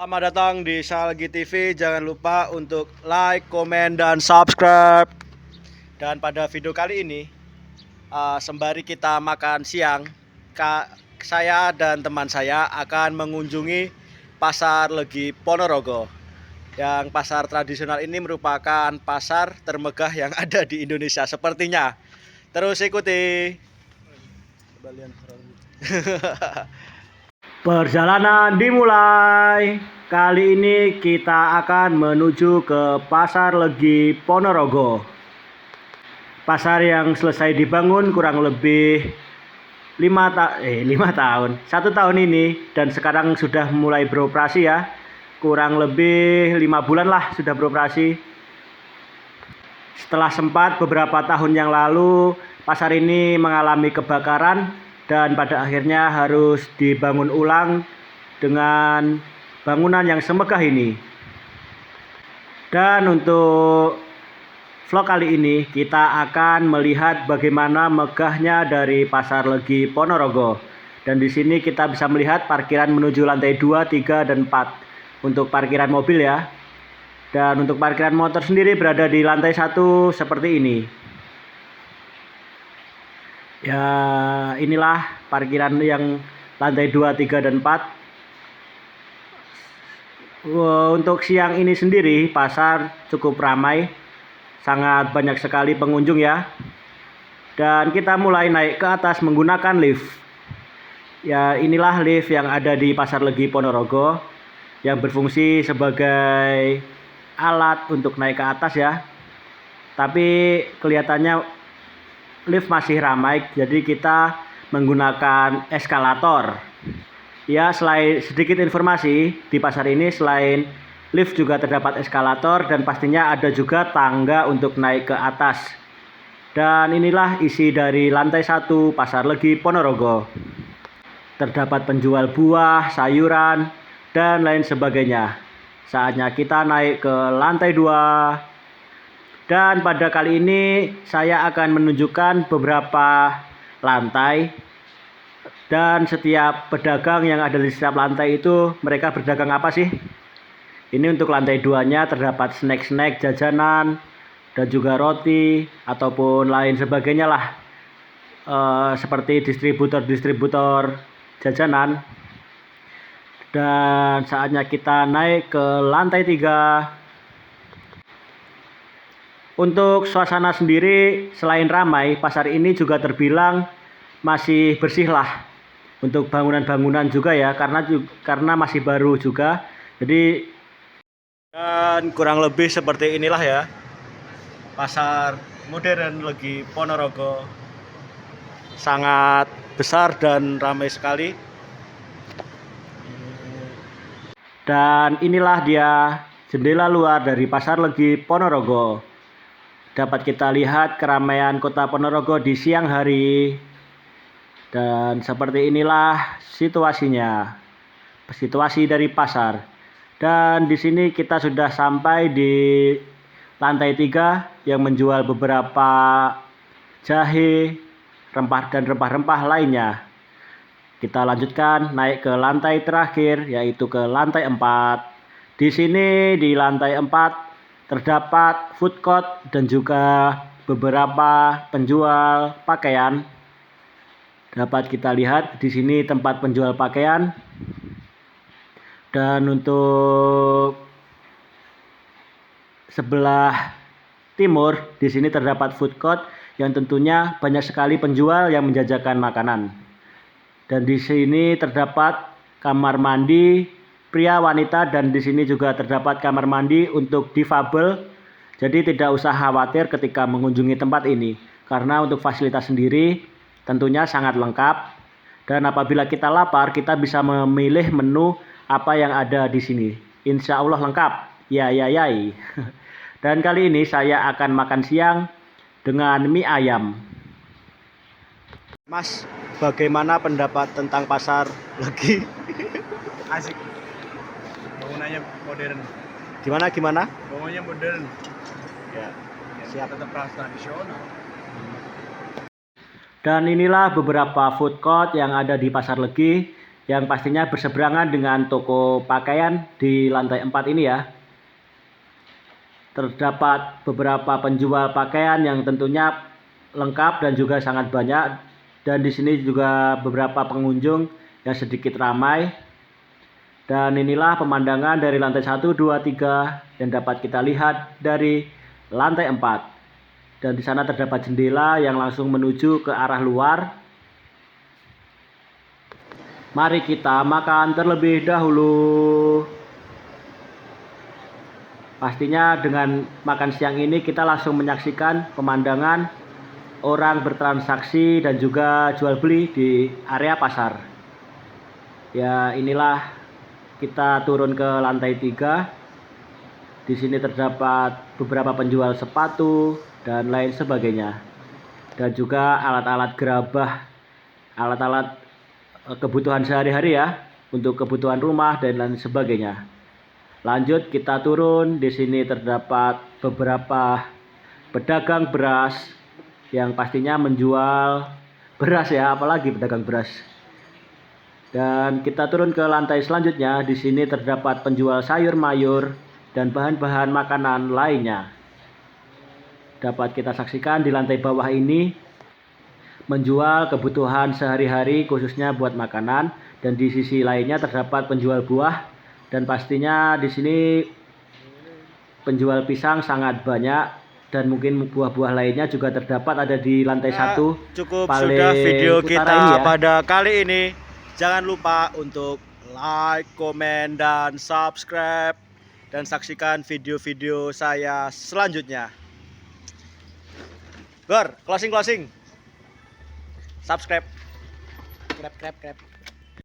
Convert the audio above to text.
Selamat datang di Salgi TV. Jangan lupa untuk like, komen, dan subscribe. Dan pada video kali ini, sembari kita makan siang, saya dan teman saya akan mengunjungi Pasar Legi Ponorogo. Yang pasar tradisional ini merupakan pasar termegah yang ada di Indonesia sepertinya. Terus ikuti. Perjalanan dimulai. Kali ini kita akan menuju ke Pasar Legi Ponorogo. Pasar yang selesai dibangun kurang lebih 5 tahun. 1 tahun ini dan sekarang sudah mulai beroperasi ya. Kurang lebih 5 bulan lah sudah beroperasi. Setelah sempat beberapa tahun yang lalu pasar ini mengalami kebakaran dan pada akhirnya harus dibangun ulang dengan bangunan yang semegah ini. Dan untuk vlog kali ini kita akan melihat bagaimana megahnya dari Pasar Legi Ponorogo. Dan di sini kita bisa melihat parkiran menuju lantai 2, 3, dan 4 untuk parkiran mobil ya. Dan untuk parkiran motor sendiri berada di lantai 1 seperti ini. Ya, inilah parkiran yang lantai 2, 3, dan 4. Untuk siang ini sendiri pasar cukup ramai. Sangat banyak sekali pengunjung ya. Dan kita mulai naik ke atas menggunakan lift. Ya, inilah lift yang ada di Pasar Legi Ponorogo yang berfungsi sebagai alat untuk naik ke atas ya. Tapi kelihatannya lift masih ramai, jadi kita menggunakan eskalator. Ya, selain sedikit informasi, di pasar ini selain lift juga terdapat eskalator dan pastinya ada juga tangga untuk naik ke atas. Dan inilah isi dari lantai 1 Pasar Legi Ponorogo. Terdapat penjual buah, sayuran, dan lain sebagainya. Saatnya kita naik ke lantai 2. Dan pada kali ini saya akan menunjukkan beberapa lantai. Dan setiap pedagang yang ada di setiap lantai itu mereka berdagang apa sih? Ini untuk lantai 2-nya terdapat snack-snack, jajanan, dan juga roti ataupun lain sebagainya lah. Seperti distributor-distributor jajanan. Dan saatnya kita naik ke lantai 3. Untuk suasana sendiri selain ramai, pasar ini juga terbilang masih bersih lah. Untuk bangunan-bangunan juga ya, karena masih baru juga. Jadi dan kurang lebih seperti inilah ya. Pasar modern Legi Ponorogo. Sangat besar dan ramai sekali. Dan inilah dia jendela luar dari Pasar Legi Ponorogo. Dapat kita lihat keramaian kota Ponorogo di siang hari. Dan seperti inilah situasinya. Situasi dari pasar. Dan di sini kita sudah sampai di lantai 3 yang menjual beberapa jahe, rempah dan rempah-rempah lainnya. Kita lanjutkan naik ke lantai terakhir yaitu ke lantai 4. Di sini di lantai 4 terdapat food court dan juga beberapa penjual pakaian. Dapat kita lihat di sini tempat penjual pakaian. Dan untuk sebelah timur di sini terdapat food court yang tentunya banyak sekali penjual yang menjajakan makanan. Dan di sini terdapat kamar mandi pria, wanita, dan di sini juga terdapat kamar mandi untuk difabel. Jadi tidak usah khawatir ketika mengunjungi tempat ini. Karena untuk fasilitas sendiri tentunya sangat lengkap. Dan apabila kita lapar, kita bisa memilih menu apa yang ada di sini. Insya Allah lengkap. Ya. Dan kali ini saya akan makan siang dengan mie ayam. Mas, bagaimana pendapat tentang Pasar Legi? Asik. Bangunannya modern. Gimana? Bangunannya modern. Ya, siap. Tetap rasa tradisional. Dan inilah beberapa food court yang ada di Pasar Legi. yang pastinya berseberangan dengan toko pakaian di lantai 4 ini ya. Terdapat beberapa penjual pakaian yang tentunya lengkap dan juga sangat banyak, dan di sini juga beberapa pengunjung yang sedikit ramai. Dan inilah pemandangan dari lantai 1, 2, 3 yang dapat kita lihat dari lantai 4. Dan di sana terdapat jendela yang langsung menuju ke arah luar. Mari kita makan terlebih dahulu. Pastinya dengan makan siang ini kita langsung menyaksikan pemandangan orang bertransaksi dan juga jual beli di area pasar. Ya, inilah kita turun ke lantai 3. Di sini terdapat beberapa penjual sepatu dan lain sebagainya. Dan juga alat-alat gerabah, alat-alat kebutuhan sehari-hari ya, untuk kebutuhan rumah dan lain sebagainya. Lanjut kita turun, di sini terdapat beberapa pedagang beras yang pastinya menjual beras ya, apalagi pedagang beras. Dan kita turun ke lantai selanjutnya, di sini terdapat penjual sayur mayur dan bahan-bahan makanan lainnya. Dapat kita saksikan di lantai bawah ini menjual kebutuhan sehari-hari khususnya buat makanan, dan di sisi lainnya terdapat penjual buah, dan pastinya di sini penjual pisang sangat banyak, dan mungkin buah-buah lainnya juga terdapat ada di lantai 1. Cukup paling sudah video utara kita ini ya. pada kali ini. Jangan lupa untuk like, komen, dan subscribe, dan saksikan video-video saya selanjutnya. Gor, closing. Subscribe. Krep.